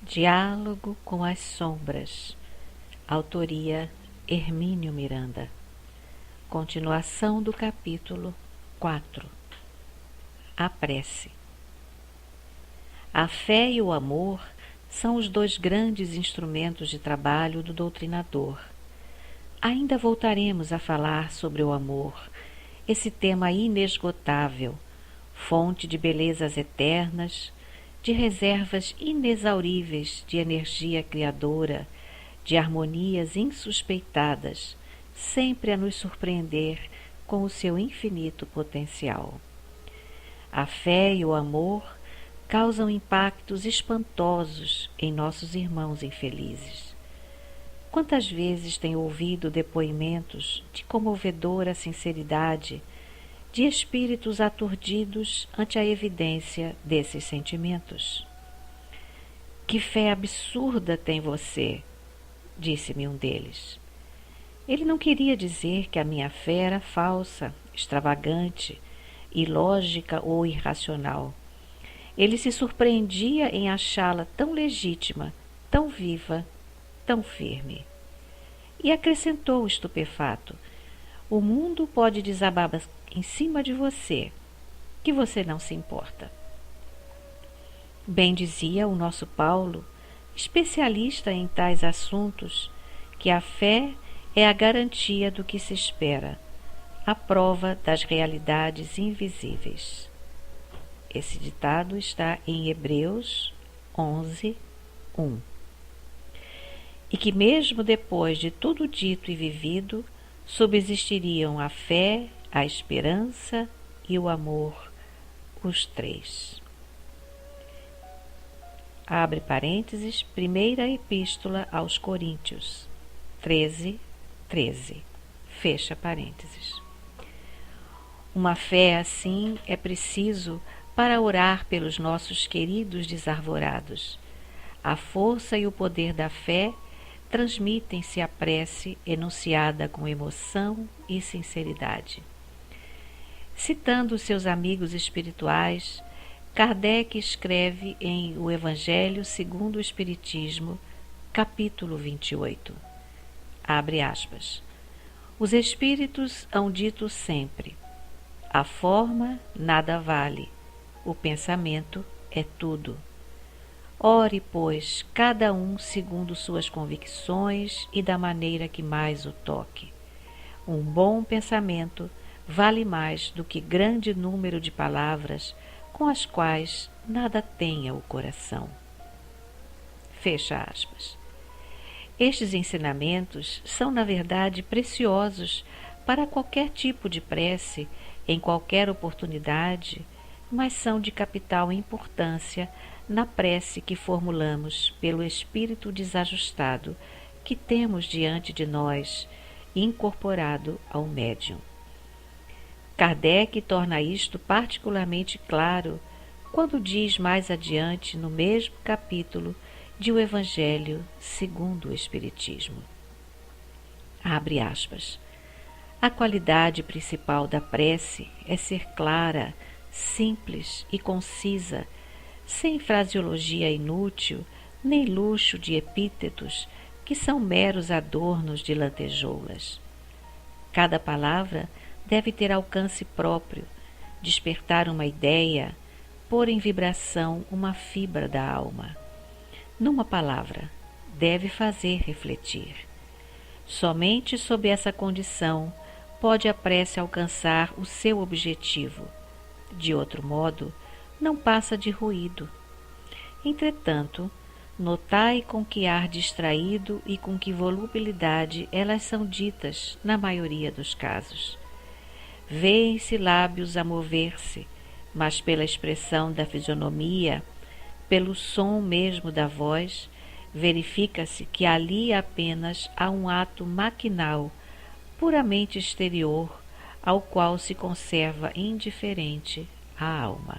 Diálogo com as Sombras. Autoria Hermínio Miranda. Continuação do capítulo 4. A prece. A fé e o amor são os dois grandes instrumentos de trabalho do doutrinador. Ainda voltaremos a falar sobre o amor, esse tema inesgotável, fonte de belezas eternas, de reservas inexauríveis de energia criadora, de harmonias insuspeitadas, sempre a nos surpreender com o seu infinito potencial. A fé e o amor causam impactos espantosos em nossos irmãos infelizes. Quantas vezes tenho ouvido depoimentos de comovedora sinceridade de espíritos aturdidos ante a evidência desses sentimentos. Que fé absurda tem você, disse-me um deles. Ele não queria dizer que a minha fé era falsa, extravagante, ilógica ou irracional. Ele se surpreendia em achá-la tão legítima, tão viva, tão firme. E acrescentou estupefato: o mundo pode desabar em cima de você, que você não se importa. Bem dizia o nosso Paulo, especialista em tais assuntos, que a fé é a garantia do que se espera, a prova das realidades invisíveis. Esse ditado está em Hebreus 11, 1. E que mesmo depois de tudo dito e vivido, subsistiriam a fé, a esperança e o amor, os três. Abre parênteses, primeira epístola aos Coríntios, 13, 13. Fecha parênteses. Uma fé assim é preciso para orar pelos nossos queridos desarvorados. A força e o poder da fé transmitem-se à prece enunciada com emoção e sinceridade. Citando seus amigos espirituais, Kardec escreve em O Evangelho segundo o Espiritismo, capítulo 28. Abre aspas. Os espíritos hão dito sempre: a forma nada vale, o pensamento é tudo. Ore, pois, cada um segundo suas convicções e da maneira que mais o toque. Um bom pensamento vale mais do que grande número de palavras com as quais nada tenha o coração. Fecha aspas. Estes ensinamentos são, na verdade, preciosos para qualquer tipo de prece, em qualquer oportunidade, mas são de capital importância na prece que formulamos pelo espírito desajustado que temos diante de nós, incorporado ao médium. Kardec torna isto particularmente claro quando diz mais adiante no mesmo capítulo de O Evangelho segundo o Espiritismo. Abre aspas. A qualidade principal da prece é ser clara, simples e concisa, sem fraseologia inútil, nem luxo de epítetos que são meros adornos de lantejoulas. Cada palavra deve ter alcance próprio, despertar uma ideia, pôr em vibração uma fibra da alma. Numa palavra, deve fazer refletir. Somente sob essa condição pode a prece alcançar o seu objetivo. De outro modo, não passa de ruído. Entretanto, notai com que ar distraído e com que volubilidade elas são ditas na maioria dos casos. Vêem-se lábios a mover-se, mas pela expressão da fisionomia, pelo som mesmo da voz, verifica-se que ali apenas há um ato maquinal, puramente exterior, ao qual se conserva indiferente a alma.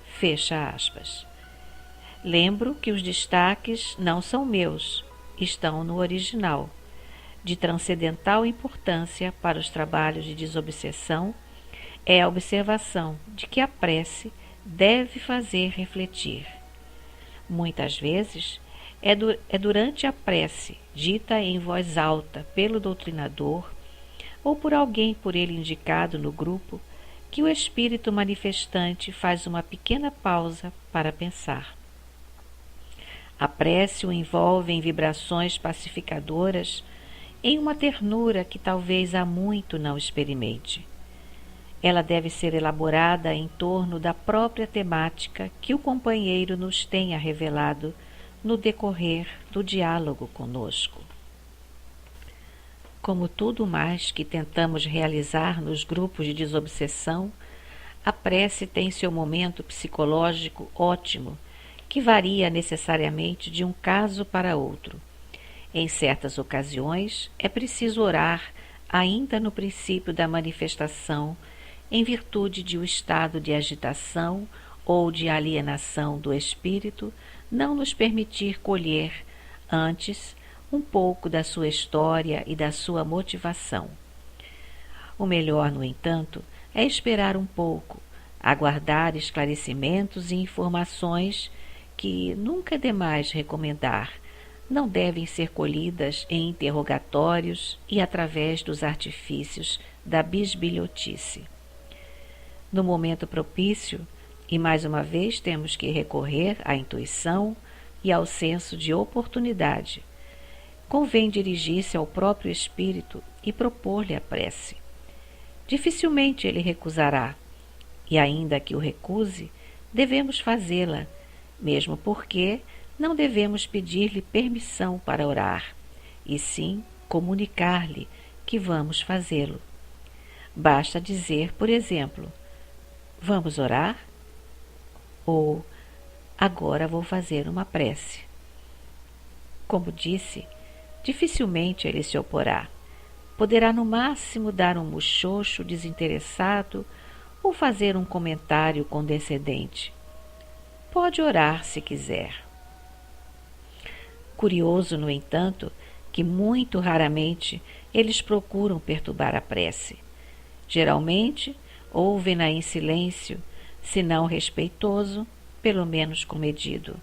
Fecha aspas. Lembro que os destaques não são meus, estão no original. De transcendental importância para os trabalhos de desobsessão é a observação de que a prece deve fazer refletir. Muitas vezes é durante a prece, dita em voz alta pelo doutrinador ou por alguém por ele indicado no grupo, que o espírito manifestante faz uma pequena pausa para pensar. A prece o envolve em vibrações pacificadoras, em uma ternura que talvez há muito não experimente. Ela deve ser elaborada em torno da própria temática que o companheiro nos tenha revelado no decorrer do diálogo conosco. Como tudo mais que tentamos realizar nos grupos de desobsessão, a prece tem seu momento psicológico ótimo, que varia necessariamente de um caso para outro. Em certas ocasiões, é preciso orar ainda no princípio da manifestação, em virtude de um estado de agitação ou de alienação do espírito não nos permitir colher, antes, um pouco da sua história e da sua motivação. O melhor, no entanto, é esperar um pouco, aguardar esclarecimentos e informações que nunca é demais recomendar, não devem ser colhidas em interrogatórios e através dos artifícios da bisbilhotice. No momento propício, e mais uma vez temos que recorrer à intuição e ao senso de oportunidade, convém dirigir-se ao próprio espírito e propor-lhe a prece. Dificilmente ele recusará, e ainda que o recuse, devemos fazê-la, mesmo porque não devemos pedir-lhe permissão para orar, e sim comunicar-lhe que vamos fazê-lo. Basta dizer, por exemplo, vamos orar? Ou agora vou fazer uma prece. Como disse, dificilmente ele se oporá. Poderá no máximo dar um muxoxo desinteressado ou fazer um comentário condescendente. Pode orar se quiser. Curioso, no entanto, que muito raramente eles procuram perturbar a prece. Geralmente, ouvem-na em silêncio, se não respeitoso, pelo menos comedido.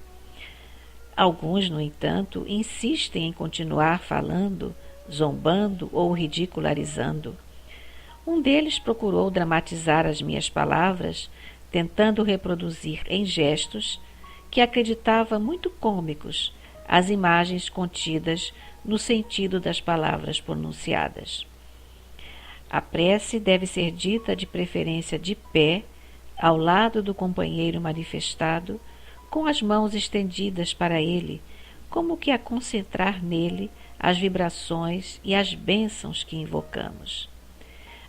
Alguns, no entanto, insistem em continuar falando, zombando ou ridicularizando. Um deles procurou dramatizar as minhas palavras, tentando reproduzir em gestos que acreditava muito cômicos as imagens contidas no sentido das palavras pronunciadas. A prece deve ser dita de preferência de pé, ao lado do companheiro manifestado, com as mãos estendidas para ele, como que a concentrar nele as vibrações e as bênçãos que invocamos.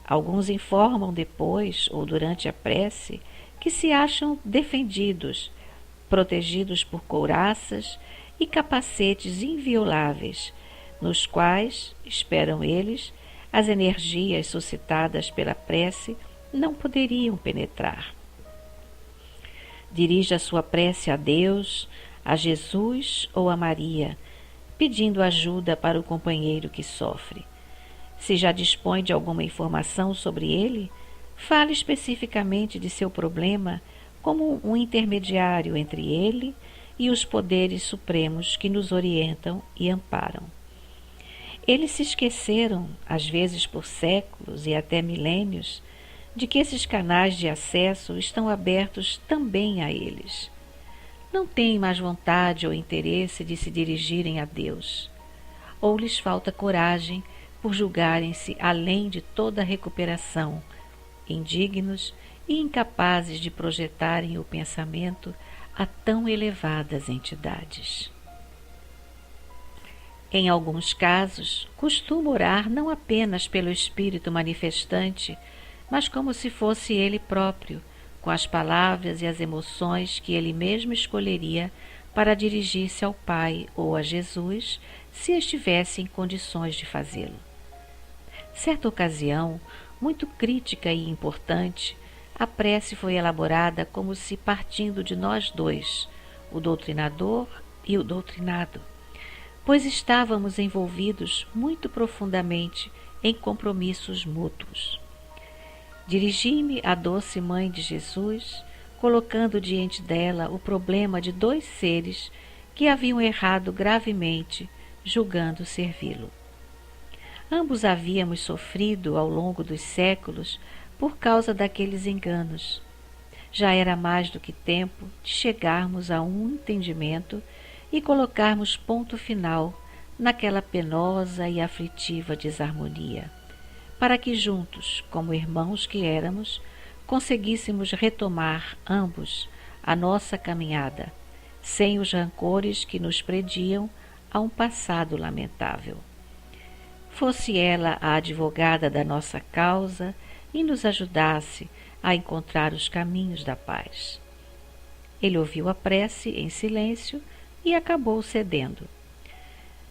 Alguns informam depois ou durante a prece que se acham defendidos, protegidos por couraças e capacetes invioláveis, nos quais, esperam eles, as energias suscitadas pela prece não poderiam penetrar. Dirija a sua prece a Deus, a Jesus ou a Maria, pedindo ajuda para o companheiro que sofre. Se já dispõe de alguma informação sobre ele, fale especificamente de seu problema como um intermediário entre ele e os poderes supremos que nos orientam e amparam. Eles se esqueceram, às vezes por séculos e até milênios, de que esses canais de acesso estão abertos também a eles. Não têm mais vontade ou interesse de se dirigirem a Deus, ou lhes falta coragem por julgarem-se além de toda recuperação, indignos e incapazes de projetarem o pensamento a tão elevadas entidades. Em alguns casos, costumo orar não apenas pelo espírito manifestante, mas como se fosse ele próprio, com as palavras e as emoções que ele mesmo escolheria para dirigir-se ao Pai ou a Jesus, se estivesse em condições de fazê-lo. Certa ocasião, muito crítica e importante, a prece foi elaborada como se partindo de nós dois, o doutrinador e o doutrinado, pois estávamos envolvidos muito profundamente em compromissos mútuos. Dirigi-me à doce Mãe de Jesus, colocando diante dela o problema de 2 seres que haviam errado gravemente, julgando servi-lo. Ambos havíamos sofrido ao longo dos séculos por causa daqueles enganos. Já era mais do que tempo de chegarmos a um entendimento e colocarmos ponto final naquela penosa e aflitiva desarmonia, para que juntos, como irmãos que éramos, conseguíssemos retomar ambos a nossa caminhada, sem os rancores que nos prediam a um passado lamentável. Fosse ela a advogada da nossa causa e nos ajudasse a encontrar os caminhos da paz. Ele ouviu a prece em silêncio e acabou cedendo.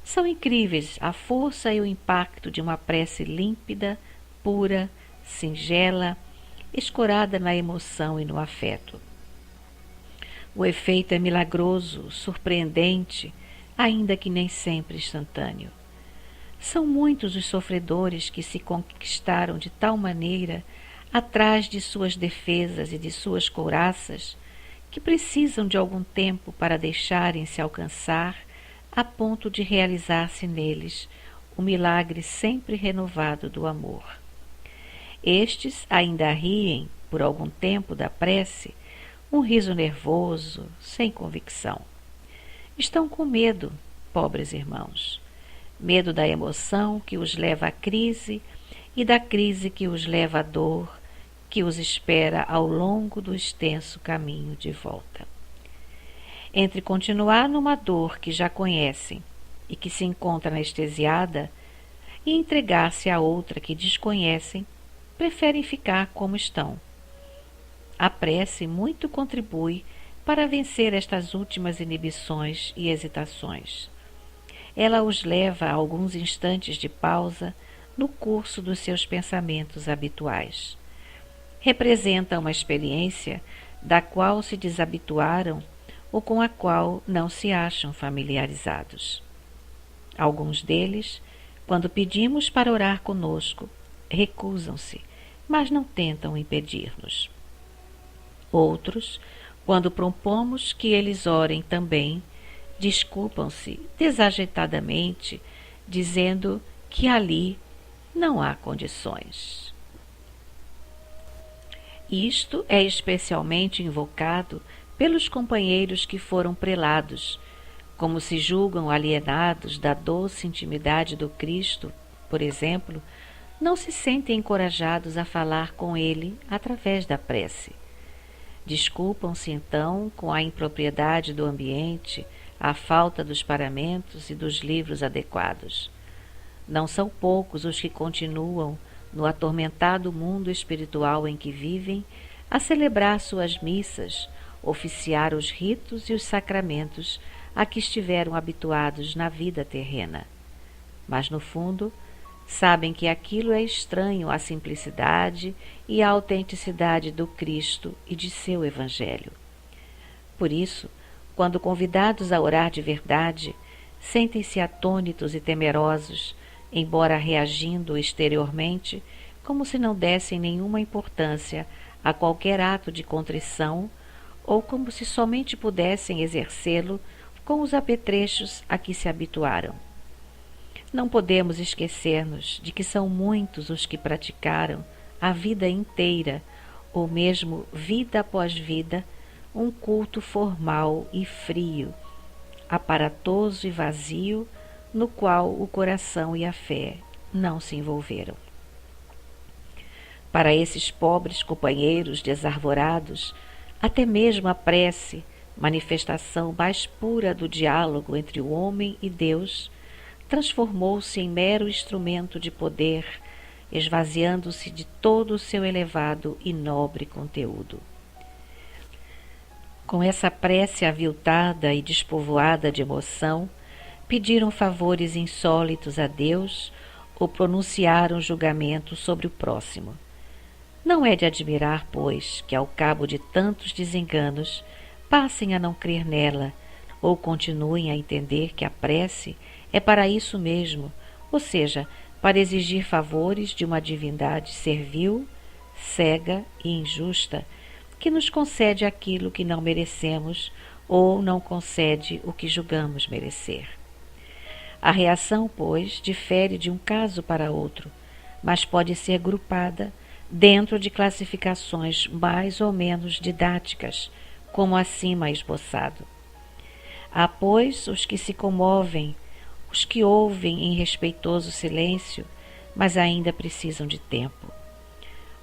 São incríveis a força e o impacto de uma prece límpida, pura, singela, escorada na emoção e no afeto. O efeito é milagroso, surpreendente, ainda que nem sempre instantâneo. São muitos os sofredores que se conquistaram de tal maneira atrás de suas defesas e de suas couraças, que precisam de algum tempo para deixarem-se alcançar a ponto de realizar-se neles o milagre sempre renovado do amor. Estes ainda riem, por algum tempo, da prece, um riso nervoso, sem convicção. Estão com medo, pobres irmãos, medo da emoção que os leva à crise e da crise que os leva à dor, que os espera ao longo do extenso caminho de volta. Entre continuar numa dor que já conhecem e que se encontra anestesiada e entregar-se a outra que desconhecem, preferem ficar como estão. A prece muito contribui para vencer estas últimas inibições e hesitações. Ela os leva a alguns instantes de pausa no curso dos seus pensamentos habituais. Representa uma experiência da qual se desabituaram ou com a qual não se acham familiarizados. Alguns deles, quando pedimos para orar conosco, recusam-se, mas não tentam impedir-nos. Outros, quando propomos que eles orem também, desculpam-se desajeitadamente, dizendo que ali não há condições. Isto é especialmente invocado pelos companheiros que foram prelados, como se julgam alienados da doce intimidade do Cristo, por exemplo, não se sentem encorajados a falar com ele através da prece. Desculpam-se então com a impropriedade do ambiente, a falta dos paramentos e dos livros adequados. Não são poucos os que continuam, no atormentado mundo espiritual em que vivem, a celebrar suas missas, oficiar os ritos e os sacramentos a que estiveram habituados na vida terrena. Mas, no fundo, sabem que aquilo é estranho à simplicidade e à autenticidade do Cristo e de seu Evangelho. Por isso, quando convidados a orar de verdade, sentem-se atônitos e temerosos, embora reagindo exteriormente como se não dessem nenhuma importância a qualquer ato de contrição ou como se somente pudessem exercê-lo com os apetrechos a que se habituaram. Não podemos esquecer-nos de que são muitos os que praticaram a vida inteira, ou mesmo vida após vida, um culto formal e frio, aparatoso e vazio, no qual o coração e a fé não se envolveram. Para esses pobres companheiros desarvorados, até mesmo a prece, manifestação mais pura do diálogo entre o homem e Deus, transformou-se em mero instrumento de poder, esvaziando-se de todo o seu elevado e nobre conteúdo. Com essa prece aviltada e despovoada de emoção, pediram favores insólitos a Deus ou pronunciaram julgamento sobre o próximo. Não é de admirar, pois, que ao cabo de tantos desenganos passem a não crer nela ou continuem a entender que a prece é para isso mesmo, ou seja, para exigir favores de uma divindade servil, cega e injusta, que nos concede aquilo que não merecemos ou não concede o que julgamos merecer. A reação, pois, difere de um caso para outro, mas pode ser agrupada dentro de classificações mais ou menos didáticas, como acima esboçado. Há, pois, os que se comovem, os que ouvem em respeitoso silêncio, mas ainda precisam de tempo.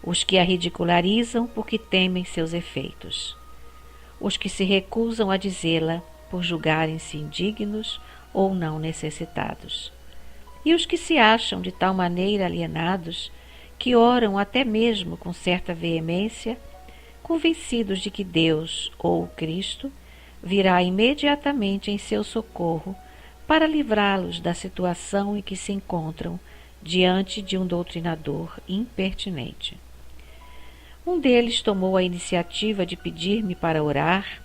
Os que a ridicularizam porque temem seus efeitos. Os que se recusam a dizê-la por julgarem-se indignos ou não necessitados. E os que se acham de tal maneira alienados que oram até mesmo com certa veemência, convencidos de que Deus ou o Cristo virá imediatamente em seu socorro para livrá-los da situação em que se encontram diante de um doutrinador impertinente. Um deles tomou a iniciativa de pedir-me para orar.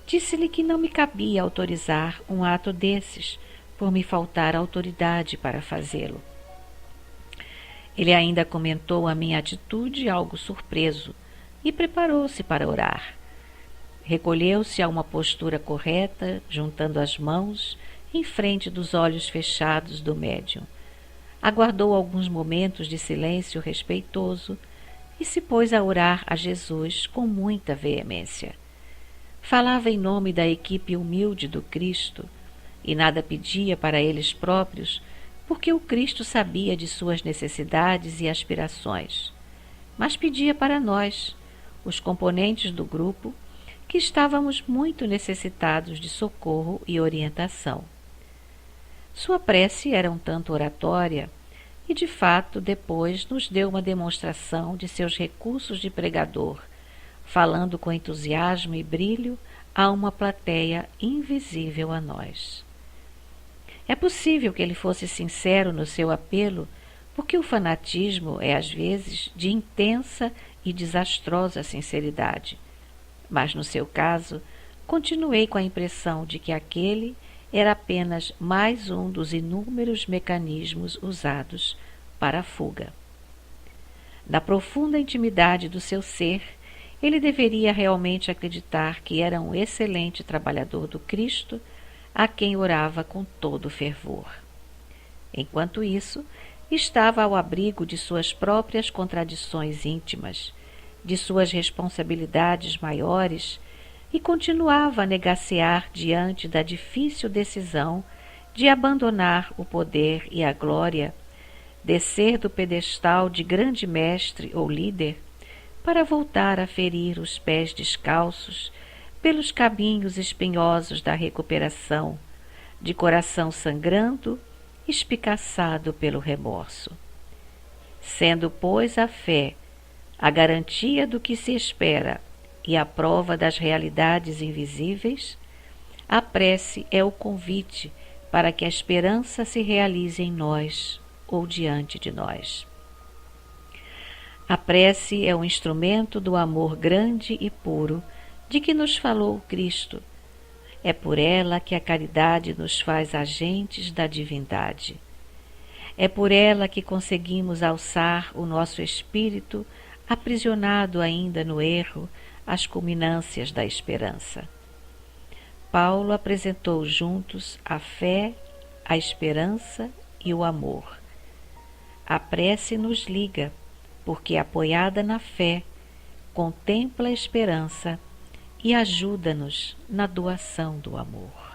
Disse-lhe que não me cabia autorizar um ato desses, por me faltar autoridade para fazê-lo. Ele ainda comentou a minha atitude algo surpreso e preparou-se para orar. Recolheu-se a uma postura correta, juntando as mãos em frente dos olhos fechados do médium. Aguardou alguns momentos de silêncio respeitoso e se pôs a orar a Jesus com muita veemência. Falava em nome da equipe humilde do Cristo e nada pedia para eles próprios, porque o Cristo sabia de suas necessidades e aspirações, mas pedia para nós, os componentes do grupo, que estávamos muito necessitados de socorro e orientação. Sua prece era um tanto oratória e, de fato, depois nos deu uma demonstração de seus recursos de pregador, falando com entusiasmo e brilho a uma plateia invisível a nós. É possível que ele fosse sincero no seu apelo, porque o fanatismo é, às vezes, de intensa e desastrosa sinceridade. Mas, no seu caso, continuei com a impressão de que aquele era apenas mais um dos inúmeros mecanismos usados para a fuga. Na profunda intimidade do seu ser, ele deveria realmente acreditar que era um excelente trabalhador do Cristo, a quem orava com todo fervor. Enquanto isso, estava ao abrigo de suas próprias contradições íntimas, de suas responsabilidades maiores, e continuava a negacear diante da difícil decisão de abandonar o poder e a glória, descer do pedestal de grande mestre ou líder, para voltar a ferir os pés descalços pelos caminhos espinhosos da recuperação, de coração sangrando, espicaçado pelo remorso. Sendo, pois, a fé a garantia do que se espera e a prova das realidades invisíveis, a prece é o convite para que a esperança se realize em nós ou diante de nós. A prece é um instrumento do amor grande e puro de que nos falou Cristo. É por ela que a caridade nos faz agentes da divindade. É por ela que conseguimos alçar o nosso espírito, aprisionado ainda no erro, às culminâncias da esperança. Paulo apresentou juntos a fé, a esperança e o amor. A prece nos liga, porque, apoiada na fé, contempla a esperança e ajuda-nos na doação do amor.